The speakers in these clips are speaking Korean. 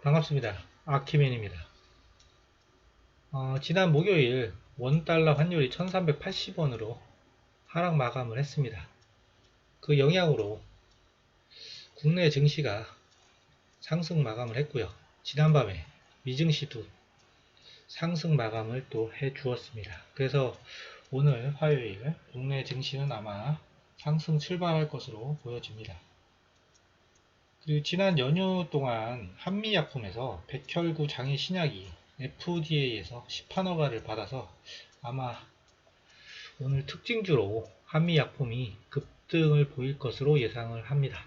반갑습니다. 아키맨입니다. 지난 목요일 원달러 환율이 1380원으로 하락 마감을 했습니다. 그 영향으로 국내 증시가 상승 마감을 했고요. 지난밤에 미증시도 상승 마감을 또 해 주었습니다. 그래서 오늘 화요일 국내 증시는 아마 상승 출발할 것으로 보여집니다. 그리고 지난 연휴 동안 한미약품에서 백혈구 장애 신약이 FDA에서 시판 허가를 받아서 아마 오늘 특징주로 한미약품이 급등을 보일 것으로 예상을 합니다.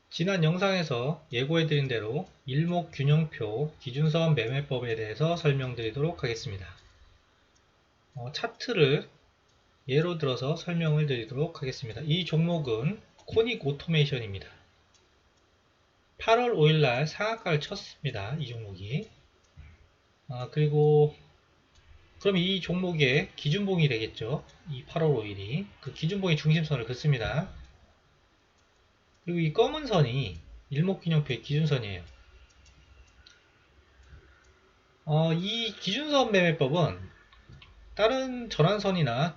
지난 영상에서 예고해드린 대로 일목균형표 기준선 매매법에 대해서 설명드리도록 하겠습니다. 차트를 예로 들어서 설명을 드리도록 하겠습니다. 이 종목은 코닉 오토메이션입니다. 8월 5일날 상한가를 쳤습니다. 이 종목이. 그리고 그럼 이 종목의 기준봉이 되겠죠. 이 8월 5일이 그 기준봉의 중심선을 긋습니다. 그리고 이 검은 선이 일목균형표의 기준선이에요. 이 기준선 매매법은 다른 전환선이나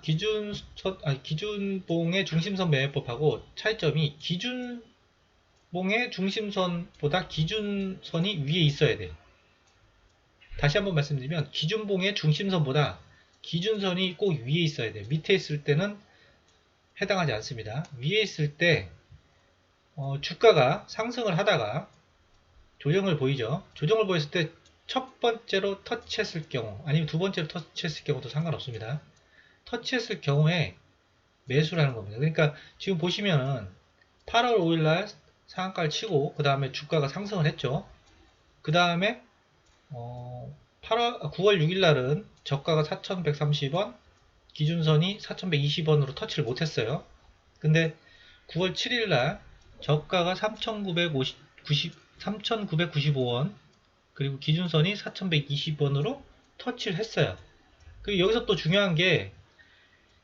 기준봉의 중심선 매매법하고 차이점이 기준봉의 중심선보다 기준선이 위에 있어야 돼요. 다시 한번 말씀드리면 기준봉의 중심선보다 기준선이 꼭 위에 있어야 돼요. 밑에 있을 때는 해당하지 않습니다. 위에 있을 때 주가가 상승을 하다가 조정을 보이죠. 조정을 보였을 때 첫 번째로 터치했을 경우 아니면 두 번째로 터치했을 경우도 상관없습니다. 터치했을 경우에 매수를 하는 겁니다. 그러니까 지금 보시면은 8월 5일날 상한가를 치고 그 다음에 주가가 상승을 했죠. 그 다음에 9월 6일날은 저가가 4,130원, 기준선이 4,120원으로 터치를 못했어요. 근데 9월 7일날 저가가 3,995원, 그리고 기준선이 4,120원으로 터치를 했어요. 그리고 여기서 또 중요한 게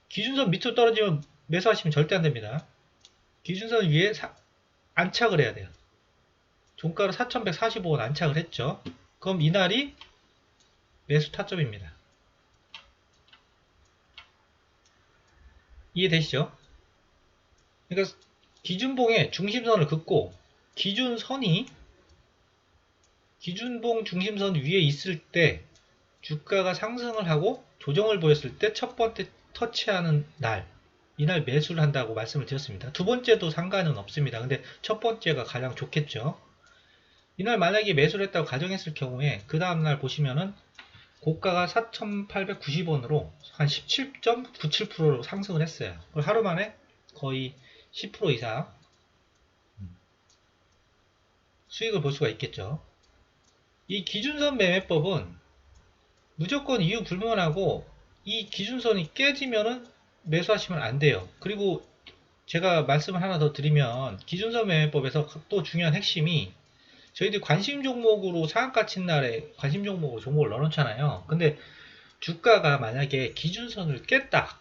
기준선 밑으로 떨어지면 매수하시면 절대 안 됩니다. 기준선 위에 안착을 해야 돼요. 종가로 4,145원 안착을 했죠. 그럼 이날이 매수 타점입니다. 이해되시죠? 그러니까 기준봉의 중심선을 긋고 기준봉 중심선 위에 있을 때 주가가 상승을 하고 조정을 보였을 때 첫 번째 터치하는 날, 이날 매수를 한다고 말씀을 드렸습니다. 두 번째도 상관은 없습니다. 근데 첫 번째가 가장 좋겠죠. 이날 만약에 매수를 했다고 가정했을 경우에 그 다음날 보시면은 고가가 4,890원으로 한 17.97%로 상승을 했어요. 하루 만에 거의 10% 이상 수익을 볼 수가 있겠죠. 이 기준선 매매법은 무조건 이유 불문하고 이 기준선이 깨지면은 매수하시면 안 돼요. 그리고 제가 말씀을 하나 더 드리면 기준선 매매법에서 또 중요한 핵심이 저희들이 관심 종목으로 상한가 친 날에 관심 종목으로 종목을 넣어놓잖아요. 근데 주가가 만약에 기준선을 깼다.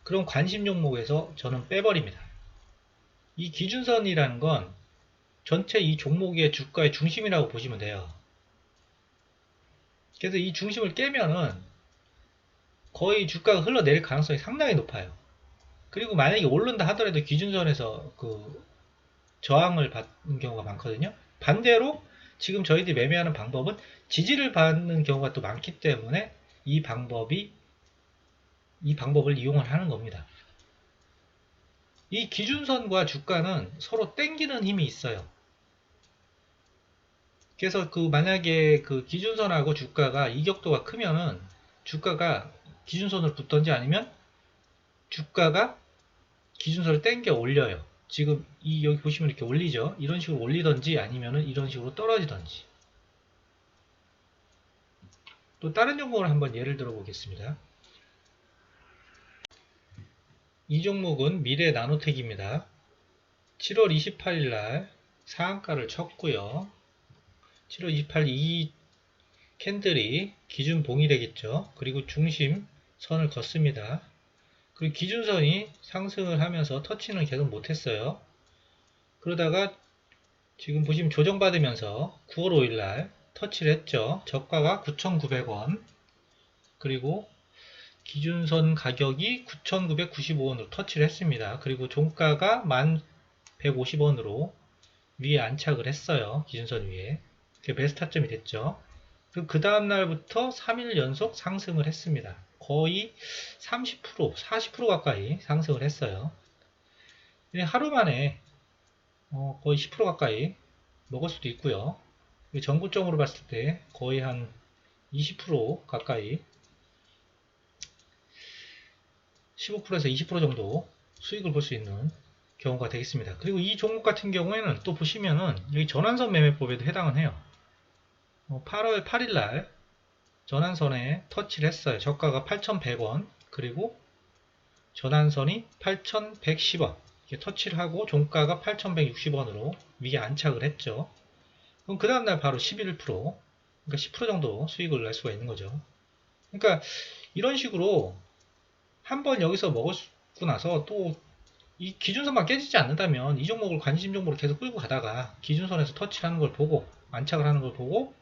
그럼 관심 종목에서 저는 빼버립니다. 이 기준선이라는 건 전체 이 종목의 주가의 중심이라고 보시면 돼요. 그래서 이 중심을 깨면은 거의 주가가 흘러내릴 가능성이 상당히 높아요. 그리고 만약에 오른다 하더라도 기준선에서 그 저항을 받는 경우가 많거든요. 반대로 지금 저희들이 매매하는 방법은 지지를 받는 경우가 또 많기 때문에 이 방법을 이용을 하는 겁니다. 이 기준선과 주가는 서로 땡기는 힘이 있어요. 그래서 만약에 그 기준선하고 주가가 이격도가 크면은 주가가 기준선을 붙던지 아니면 주가가 기준선을 땡겨 올려요. 지금 여기 보시면 이렇게 올리죠. 이런 식으로 올리던지 아니면은 이런 식으로 떨어지던지. 또 다른 종목을 한번 예를 들어 보겠습니다. 이 종목은 미래 나노텍입니다. 7월 28일 날 상한가를 쳤고요. 7월 28일 이 캔들이 기준봉이 되겠죠. 그리고 중심선을 걷습니다. 그리고 기준선이 상승을 하면서 터치는 계속 못했어요. 그러다가 지금 보시면 조정받으면서 9월 5일날 터치를 했죠. 저가가 9,900원. 그리고 기준선 가격이 9,995원으로 터치를 했습니다. 그리고 종가가 1,150원으로 위에 안착을 했어요. 기준선 위에. 그게 베스트 타점이 됐죠. 그 다음날부터 3일 연속 상승을 했습니다. 거의 30%, 40% 가까이 상승을 했어요. 하루 만에 거의 10% 가까이 먹을 수도 있고요. 전고점으로 봤을 때 거의 한 20% 가까이 15%에서 20% 정도 수익을 볼 수 있는 경우가 되겠습니다. 그리고 이 종목 같은 경우에는 또 보시면은 여기 전환선 매매법에도 해당은 해요. 8월 8일날 전환선에 터치를 했어요. 저가가 8,100원 그리고 전환선이 8,110원 이렇게 터치를 하고 종가가 8,160원으로 위에 안착을 했죠. 그럼 그 다음날 바로 11%, 그러니까 10% 정도 수익을 낼 수가 있는 거죠. 그러니까 이런 식으로 한번 여기서 먹었고 나서 또 이 기준선만 깨지지 않는다면 이 종목을 관심 종목으로 계속 끌고 가다가 기준선에서 터치를 하는 걸 보고 안착을 하는 걸 보고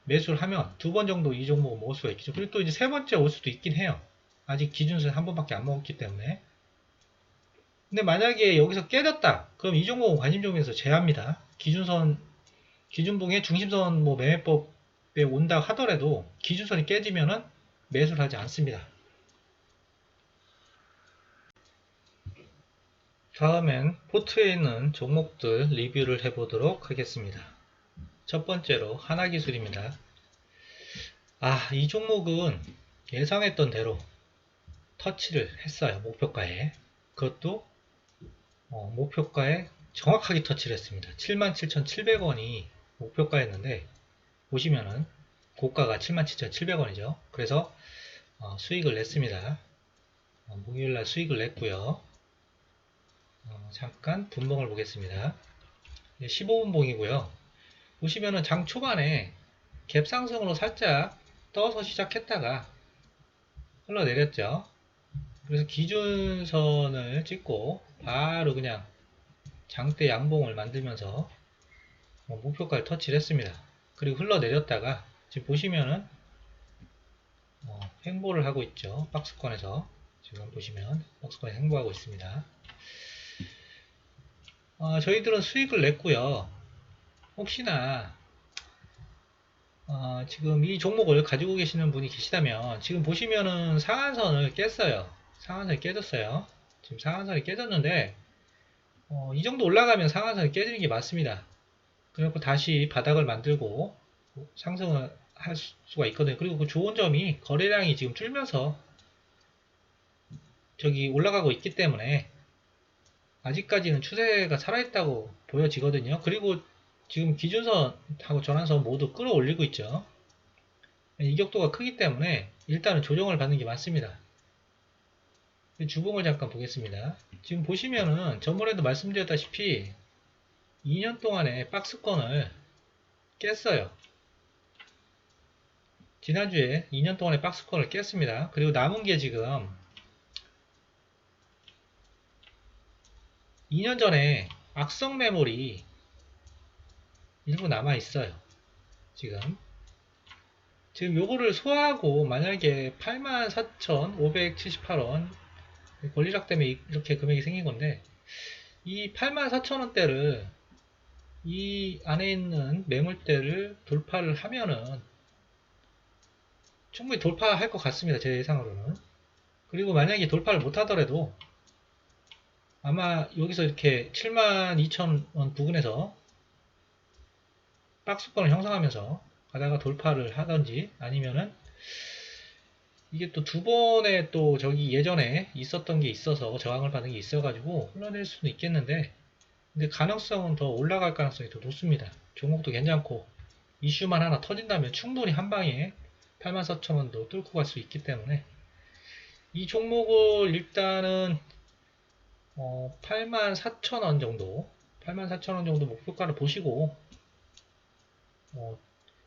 매수를 하면 두 번 정도 이 종목을 먹을 수가 있겠죠. 그리고 또 이제 세 번째 올 수도 있긴 해요. 아직 기준선 한 번밖에 안 먹었기 때문에. 근데 만약에 여기서 깨졌다. 그럼 이 종목은 관심 종목에서 제외합니다. 기준봉의 중심선 뭐 매매법에 온다 하더라도 기준선이 깨지면은 매수를 하지 않습니다. 다음엔 포트에 있는 종목들 리뷰를 해보도록 하겠습니다. 첫 번째로 하나기술입니다. 이 종목은 예상했던 대로 터치를 했어요. 목표가에. 그것도 목표가에 정확하게 터치를 했습니다. 77,700원이 목표가였는데 보시면은 고가가 77,700원이죠. 그래서 수익을 냈습니다. 목요일날 수익을 냈고요. 잠깐 분봉을 보겠습니다. 15분 봉이고요. 보시면은 장 초반에 갭상승으로 살짝 떠서 시작했다가 흘러내렸죠. 그래서 기준선을 찍고 바로 그냥 장대 양봉을 만들면서 목표가를 터치를 했습니다. 그리고 흘러내렸다가 지금 보시면은 횡보를 하고 있죠. 박스권에서 지금 보시면 박스권에 횡보하고 있습니다. 저희들은 수익을 냈고요. 혹시나 지금 이 종목을 가지고 계시는 분이 계시다면 지금 보시면은 상한선을 깼어요. 상한선이 깨졌어요. 지금 상한선이 깨졌는데 이 정도 올라가면 상한선이 깨지는 게 맞습니다. 그래서 다시 바닥을 만들고 상승을 할 수가 있거든요. 그리고 그 좋은 점이 거래량이 지금 줄면서 저기 올라가고 있기 때문에 아직까지는 추세가 살아있다고 보여지거든요. 그리고 지금 기준선하고 전환선 모두 끌어올리고 있죠. 이격도가 크기 때문에 일단은 조정을 받는 게 맞습니다. 주봉을 잠깐 보겠습니다. 지금 보시면은 저번에도 말씀드렸다시피 2년 동안에 박스권을 깼어요. 지난주에 2년 동안에 박스권을 깼습니다. 그리고 남은 게 지금 2년 전에 악성 매물이 일부 남아 있어요. 지금 요거를 소화하고 만약에 84,578원 권리락 때문에 이렇게 금액이 생긴 건데 이 84,000원대를 이 안에 있는 매물대를 돌파를 하면은 충분히 돌파할 것 같습니다. 제 예상으로는. 그리고 만약에 돌파를 못하더라도 아마 여기서 이렇게 72,000원 부근에서 박스권을 형성하면서 가다가 돌파를 하던지 아니면은 이게 또 두 번에 또 저기 예전에 있었던 게 있어서 저항을 받은 게 있어가지고 흘러낼 수는 있겠는데 근데 가능성은 더 올라갈 가능성이 더 높습니다. 종목도 괜찮고 이슈만 하나 터진다면 충분히 한 방에 84,000원도 뚫고 갈 수 있기 때문에 이 종목을 일단은 84,000원 정도 84,000원 정도 목표가를 보시고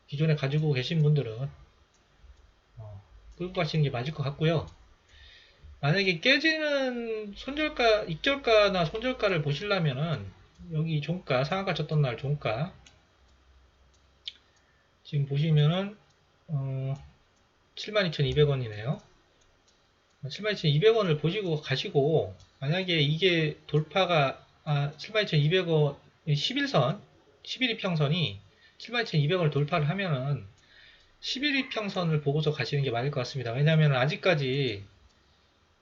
기존에 가지고 계신 분들은 끌고 가시는 게 맞을 것 같고요. 만약에 깨지는 손절가, 익절가나 손절가를 보시려면은 여기 종가, 상한가 쳤던 날 종가. 지금 보시면은, 72,200원이네요. 72,200원을 보시고 가시고, 만약에 이게 돌파가, 72,200원, 11선, 11이평선이 72,200원을 돌파를 하면은, 11이평선을 보고서 가시는 게 맞을 것 같습니다. 왜냐하면 아직까지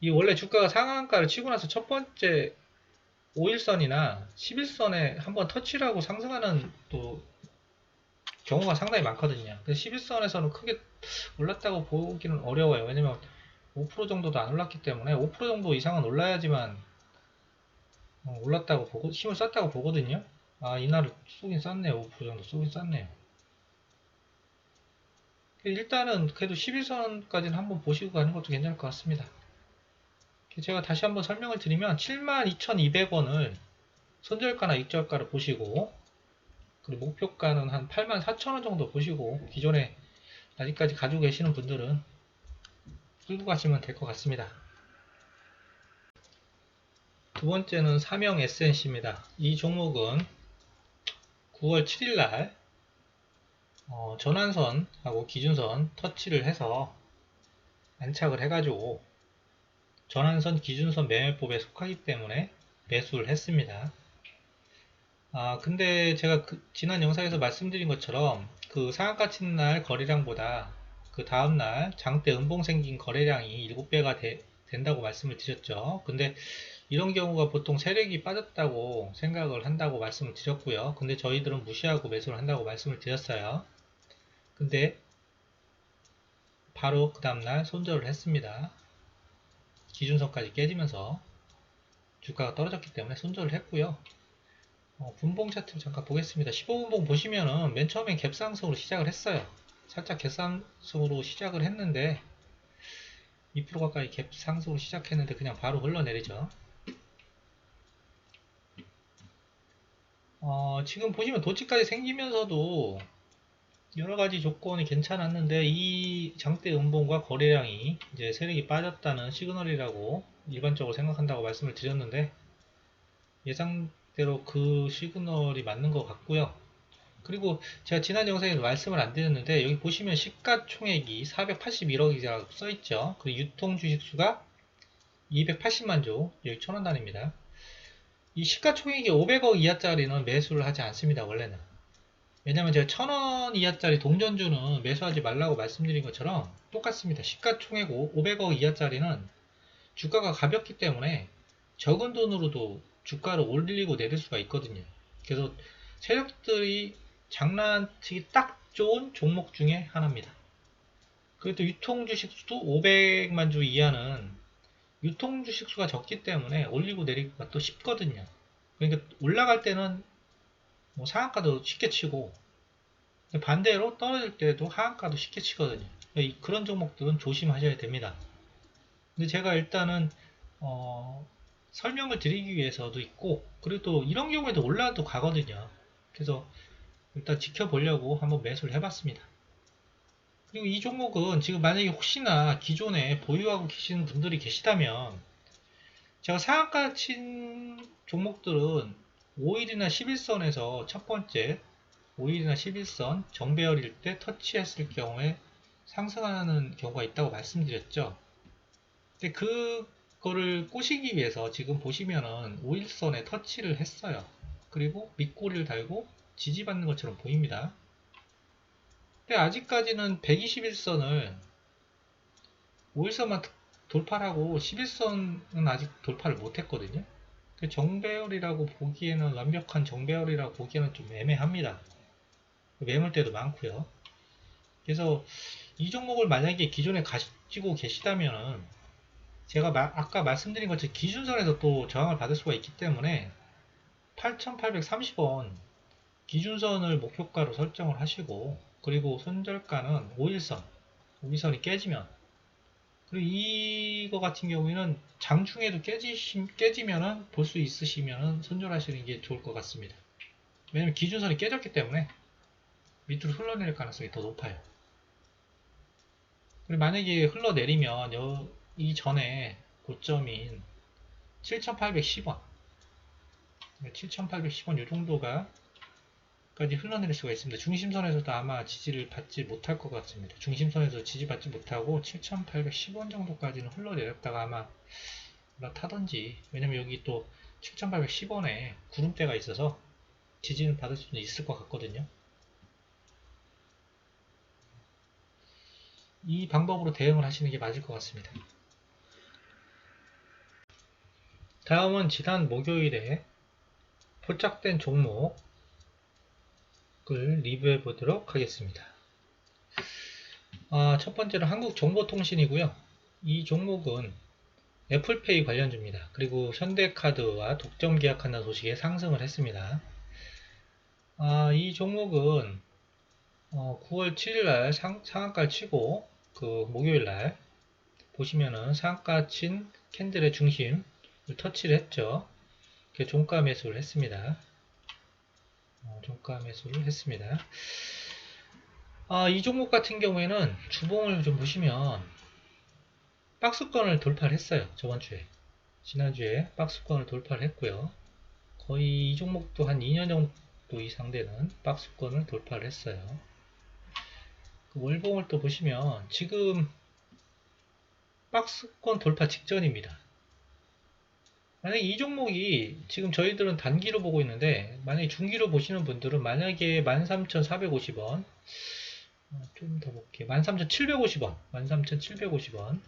이 원래 주가가 상한가를 치고 나서 첫 번째 5일선이나 11선에 한번 터치를 하고 상승하는 또 경우가 상당히 많거든요. 11선에서는 크게 올랐다고 보기는 어려워요. 왜냐면 5% 정도도 안 올랐기 때문에 5% 정도 이상은 올라야지만 올랐다고 보고 힘을 썼다고 보거든요. 이날을 쏘긴 쌌네요. 5% 정도 쏘긴 쌌네요. 일단은 그래도 11선까지는 한번 보시고 가는 것도 괜찮을 것 같습니다. 제가 다시 한번 설명을 드리면 72,200원을 손절가나 익절가를 보시고, 그리고 목표가는 한 84,000원 정도 보시고, 기존에 아직까지 가지고 계시는 분들은 끌고 가시면 될 것 같습니다. 두 번째는 삼영 SNC입니다. 이 종목은 9월 7일날 전환선하고 기준선 터치를 해서 안착을 해가지고 전환선 기준선 매매법에 속하기 때문에 매수를 했습니다. 근데 제가 지난 영상에서 말씀드린 것처럼 그 상한가 치는 날 거래량보다 그 다음날 장대 음봉 생긴 거래량이 7배가 된다고 말씀을 드렸죠. 근데 이런 경우가 보통 세력이 빠졌다고 생각을 한다고 말씀을 드렸고요. 근데 저희들은 무시하고 매수를 한다고 말씀을 드렸어요. 근데 바로 그 다음날 손절을 했습니다. 기준선까지 깨지면서 주가가 떨어졌기 때문에 손절을 했고요. 분봉 차트를 잠깐 보겠습니다. 15분봉 보시면은 맨 처음엔 갭상승으로 시작을 했어요. 살짝 갭상승으로 시작을 했는데 2% 가까이 갭상승으로 시작했는데 그냥 바로 흘러내리죠. 지금 보시면 도치까지 생기면서도 여러가지 조건이 괜찮았는데 이 장대 음봉과 거래량이 이제 세력이 빠졌다는 시그널이라고 일반적으로 생각한다고 말씀을 드렸는데 예상대로 그 시그널이 맞는 것 같고요. 그리고 제가 지난 영상에서 말씀을 안 드렸는데 여기 보시면 시가총액이 481억이라고 써있죠. 그리고 유통 주식수가 280만주, 여기 천원 단위입니다. 이 시가총액이 500억 이하짜리는 매수를 하지 않습니다. 원래는. 왜냐면 제가 1000원 이하짜리 동전주는 매수하지 말라고 말씀드린 것처럼 똑같습니다. 시가총액 500억 이하짜리는 주가가 가볍기 때문에 적은 돈으로도 주가를 올리고 내릴 수가 있거든요. 그래서 세력들이 장난치기 딱 좋은 종목 중에 하나입니다. 그리고 또 유통주식수도 500만 주 이하는 유통주식수가 적기 때문에 올리고 내리기가 또 쉽거든요. 그러니까 올라갈 때는 뭐 상한가도 쉽게 치고 반대로 떨어질 때도 하한가도 쉽게 치거든요. 그런 종목들은 조심하셔야 됩니다. 근데 제가 일단은 설명을 드리기 위해서도 있고 그리고 또 이런 경우에도 올라도 가거든요. 그래서 일단 지켜보려고 한번 매수를 해봤습니다. 그리고 이 종목은 지금 만약에 혹시나 기존에 보유하고 계시는 분들이 계시다면 제가 상한가 친 종목들은 5일이나 11선에서 첫 번째 5일이나 11선 정배열일 때 터치했을 경우에 상승하는 경우가 있다고 말씀드렸죠. 근데 그거를 꼬시기 위해서 지금 보시면은 5일선에 터치를 했어요. 그리고 밑꼬리를 달고 지지받는 것처럼 보입니다. 근데 아직까지는 121선을 5일선만 돌파를 하고 11선은 아직 돌파를 못했거든요. 정배열이라고 보기에는 완벽한 정배열이라고 보기에는 좀 애매합니다. 매물대도 많고요. 그래서 이 종목을 만약에 기존에 가지고 계시다면은 제가 아까 말씀드린 것처럼 기준선에서 또 저항을 받을 수가 있기 때문에 8,830원 기준선을 목표가로 설정을 하시고 그리고 손절가는 5일선 5일선이 깨지면 그리고 이거 같은 경우에는 장중에도 깨지면은 볼 수 있으시면은 손절하시는 게 좋을 것 같습니다. 왜냐면 기준선이 깨졌기 때문에 밑으로 흘러내릴 가능성이 더 높아요. 그리고 만약에 흘러내리면 이 전에 고점인 7,810원 7,810원 요 정도가 까지 흘러내릴 수가 있습니다. 중심선에서도 아마 지지를 받지 못할 것 같습니다. 중심선에서 지지받지 못하고 7,810원 정도까지는 흘러내렸다가 아마 올라타던지, 왜냐면 여기 또 7,810원에 구름대가 있어서 지지는 받을 수는 있을 것 같거든요. 이 방법으로 대응을 하시는 게 맞을 것 같습니다. 다음은 지난 목요일에 포착된 종목을 리뷰해 보도록 하겠습니다. 첫 번째는 한국정보통신이고요. 이 종목은 애플페이 관련주입니다. 그리고 현대카드와 독점 계약한다는 소식에 상승을 했습니다. 이 종목은 9월 7일날 상한가를 치고 그 목요일날 보시면은 상한가 친 캔들의 중심을 터치를 했죠. 종가 매수를 했습니다. 종가 매수를 했습니다. 이 종목 같은 경우에는 주봉을 좀 보시면 박스권을 돌파를 했어요. 저번주에. 지난주에 박스권을 돌파를 했고요. 거의 이 종목도 한 2년 정도 이상 되는 박스권을 돌파를 했어요. 그 월봉을 또 보시면 지금 박스권 돌파 직전입니다. 만약에 이 종목이 지금 저희들은 단기로 보고 있는데, 만약에 중기로 보시는 분들은 만약에 13,450원, 좀 더 볼게요. 13,750원, 13,750원,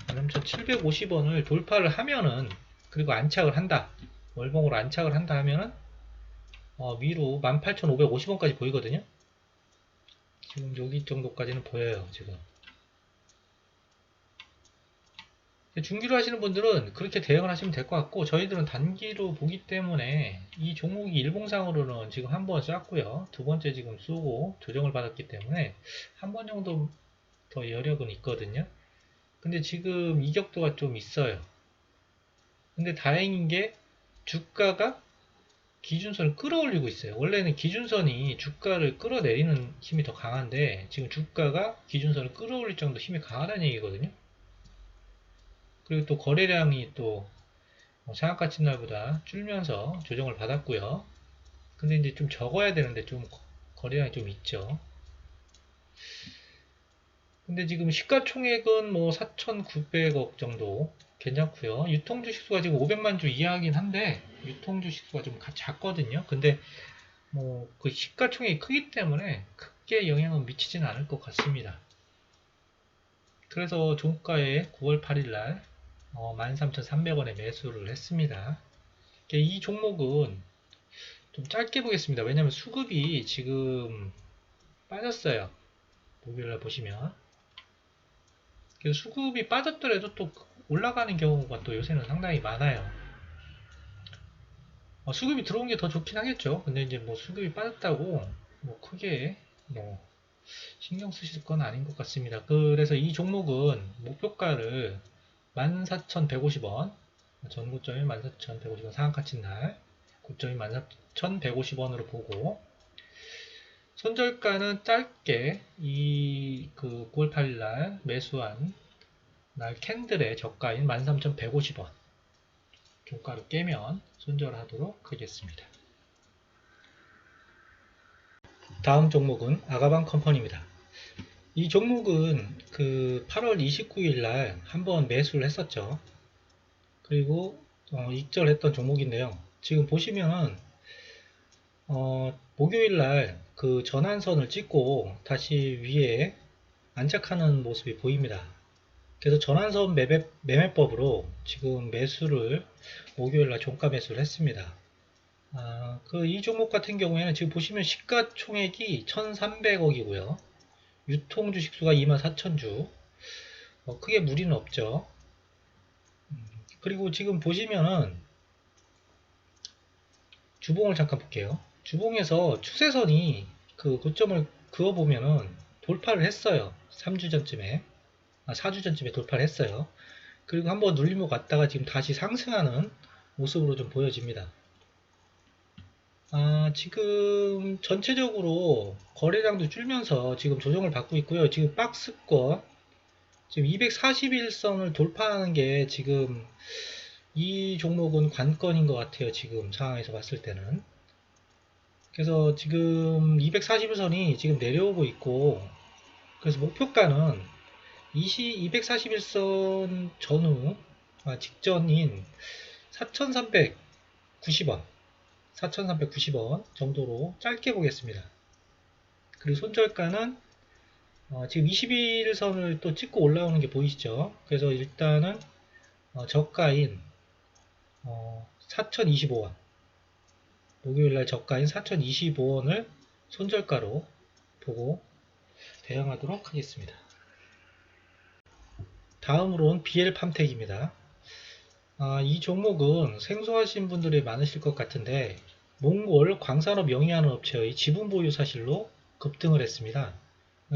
13,750원을 돌파를 하면은, 그리고 안착을 한다, 월봉으로 안착을 한다 하면은 위로 18,550원까지 보이거든요. 지금 여기 정도까지는 보여요. 지금 중기로 하시는 분들은 그렇게 대응을 하시면 될 것 같고, 저희들은 단기로 보기 때문에 이 종목이 일봉상으로는 지금 한 번 쐈고요, 두 번째 지금 쏘고 조정을 받았기 때문에 한 번 정도 더 여력은 있거든요. 근데 지금 이격도가 좀 있어요. 근데 다행인 게 주가가 기준선을 끌어올리고 있어요. 원래는 기준선이 주가를 끌어내리는 힘이 더 강한데, 지금 주가가 기준선을 끌어올릴 정도 힘이 강하다는 얘기거든요. 그리고 또 거래량이 또 상한가 친 날보다 줄면서 조정을 받았고요. 근데 이제 좀 적어야 되는데 좀 거래량이 좀 있죠. 근데 지금 시가총액은 뭐 4,900억 정도 괜찮고요. 유통주식수가 지금 500만 주 이하긴 한데, 유통주식수가 좀 작거든요. 근데 뭐 그 시가총액이 크기 때문에 크게 영향은 미치지는 않을 것 같습니다. 그래서 종가에 9월 8일날 13,300원에 매수를 했습니다. 이 종목은 좀 짧게 보겠습니다. 왜냐면 수급이 지금 빠졌어요. 목요일날 보시면. 그래서 수급이 빠졌더라도 또 올라가는 경우가 또 요새는 상당히 많아요. 수급이 들어온 게 더 좋긴 하겠죠. 근데 이제 뭐 수급이 빠졌다고 뭐 크게 뭐 신경 쓰실 건 아닌 것 같습니다. 그래서 이 종목은 목표가를 14,150원, 전고점이 14,150원 상한가 친 날, 고점이 14,150원으로 보고, 손절가는 짧게 그 9월 8일 날 매수한 날 캔들의 저가인 13,150원 종가를 깨면 손절하도록 하겠습니다. 다음 종목은 아가방 컴퍼니입니다. 이 종목은 그 8월 29일 날 한번 매수를 했었죠. 그리고 익절했던 종목인데요. 지금 보시면 목요일 날 그 전환선을 찍고 다시 위에 안착하는 모습이 보입니다. 그래서 전환선 매매법으로 지금 매수를 목요일 날 종가 매수를 했습니다. 이 종목 같은 경우에는 지금 보시면 시가총액이 1,300억이고요. 유통주식수가 24,000주. 크게 무리는 없죠. 그리고 지금 보시면은 주봉을 잠깐 볼게요. 주봉에서 추세선이 그 고점을 그어보면은 돌파를 했어요. 3주 전쯤에, 4주 전쯤에 돌파를 했어요. 그리고 한번 눌림목 갔다가 지금 다시 상승하는 모습으로 좀 보여집니다. 지금 전체적으로 거래량도 줄면서 지금 조정을 받고 있고요. 지금 박스권, 지금 241선을 돌파하는 게 지금 이 종목은 관건인 것 같아요. 지금 상황에서 봤을 때는. 그래서 지금 241선이 지금 내려오고 있고, 그래서 목표가는 241선 전후, 직전인 4,390원, 4,390원 정도로 짧게 보겠습니다. 그리고 손절가는 지금 21선을 또 찍고 올라오는 게 보이시죠? 그래서 일단은 저가인 4,025원, 목요일날 저가인 4,025원을 손절가로 보고 대응하도록 하겠습니다. 다음으로는 BL팜텍입니다. 이 종목은 생소하신 분들이 많으실 것 같은데 몽골 광산업 영위하는 업체의 지분 보유 사실로 급등을 했습니다.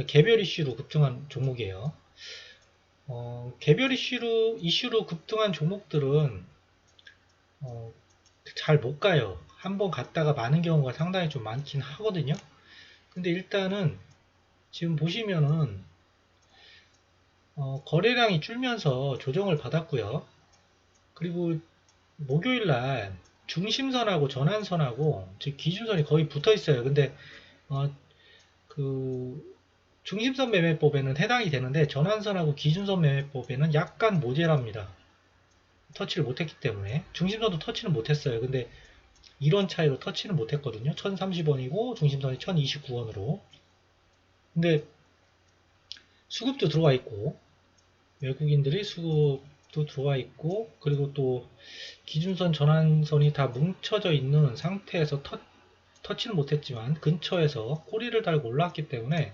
개별 이슈로 급등한 종목이에요. 개별 이슈로 급등한 종목들은 잘 못 가요. 한번 갔다가 마는 경우가 상당히 좀 많긴 하거든요. 근데 일단은 지금 보시면은 거래량이 줄면서 조정을 받았고요. 그리고 목요일날 중심선하고 전환선하고 즉 기준선이 거의 붙어 있어요. 근데 그 중심선 매매법에는 해당이 되는데 전환선하고 기준선 매매법에는 약간 모자랍니다. 터치를 못했기 때문에 중심선도 터치는 못했어요. 근데 이런 차이로 터치는 못했거든요. 1030원이고 중심선이 1029원으로. 근데 수급도 들어와 있고 외국인들이 수급도 들어와 있고 그리고 또 기준선 전환선이 다 뭉쳐져 있는 상태에서 터치는 못했지만 근처에서 꼬리를 달고 올라왔기 때문에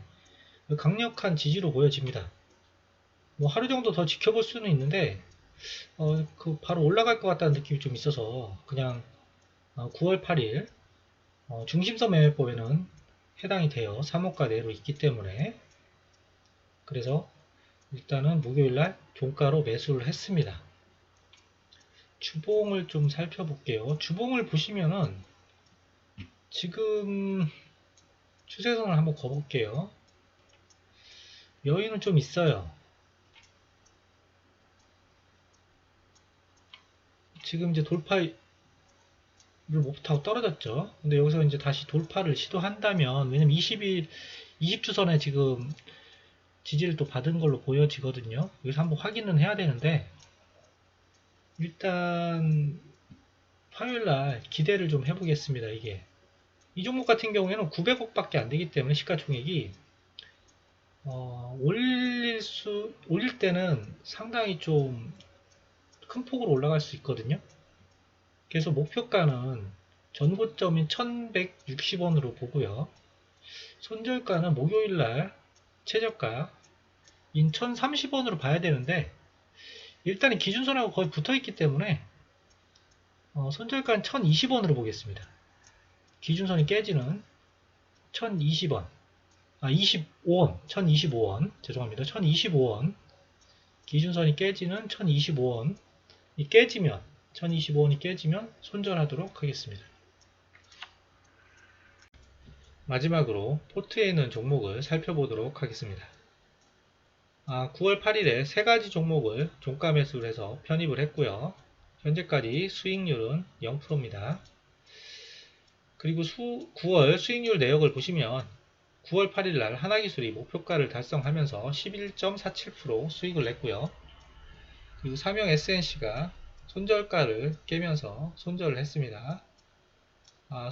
강력한 지지로 보여집니다. 뭐 하루 정도 더 지켜볼 수는 있는데 바로 올라갈 것 같다는 느낌이 좀 있어서 그냥 9월 8일 중심선 매매법에는 해당이 돼요. 3호가 내로 있기 때문에. 그래서 일단은 목요일날 종가로 매수를 했습니다. 주봉을 좀 살펴볼게요. 주봉을 보시면은 지금 추세선을 한번 거볼게요. 여유는 좀 있어요. 지금 이제 돌파를 못하고 떨어졌죠. 근데 여기서 이제 다시 돌파를 시도한다면, 왜냐면 20주선에 지금 지지를 또 받은 걸로 보여지거든요. 여기서 한번 확인은 해야 되는데, 일단 화요일날 기대를 좀 해보겠습니다. 이게 이 종목 같은 경우에는 900억밖에 안 되기 때문에 시가총액이 올릴 때는 상당히 좀 큰 폭으로 올라갈 수 있거든요. 그래서 목표가는 전고점인 1160원으로 보고요. 손절가는 목요일날 최저가인 1030원으로 봐야 되는데 일단은 기준선하고 거의 붙어있기 때문에 손절가는 1020원으로 보겠습니다. 기준선이 깨지는 1020원 25원 1025원 죄송합니다. 1025원 기준선이 깨지는 1025원 이 깨지면 1025원이 깨지면 손절하도록 하겠습니다. 마지막으로 포트에 있는 종목을 살펴보도록 하겠습니다. 9월 8일에 3가지 종목을 종가 매수를 해서 편입을 했고요. 현재까지 수익률은 0%입니다. 그리고 9월 수익률 내역을 보시면 9월 8일날 하나기술이 목표가를 달성하면서 11.47% 수익을 냈고요. 그리고 삼형 SNC가 손절가를 깨면서 손절을 했습니다.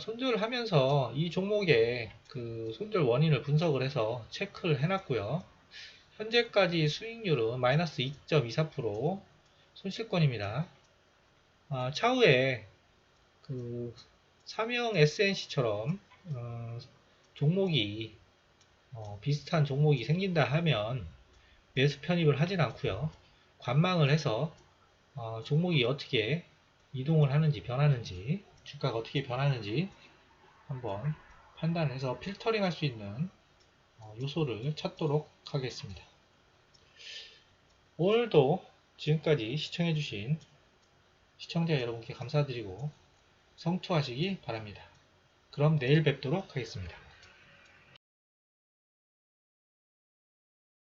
손절을 하면서 이 종목의 그 손절 원인을 분석을 해서 체크를 해놨고요. 현재까지 수익률은 마이너스 2.24% 손실권입니다. 차후에 그 삼형 SNC처럼 종목이 비슷한 종목이 생긴다 하면 매수 편입을 하진 않고요. 관망을 해서 종목이 어떻게 이동을 하는지 변하는지 주가가 어떻게 변하는지 한번 판단해서 필터링 할 수 있는 요소를 찾도록 하겠습니다. 오늘도 지금까지 시청해주신 시청자 여러분께 감사드리고 성투하시기 바랍니다. 그럼 내일 뵙도록 하겠습니다.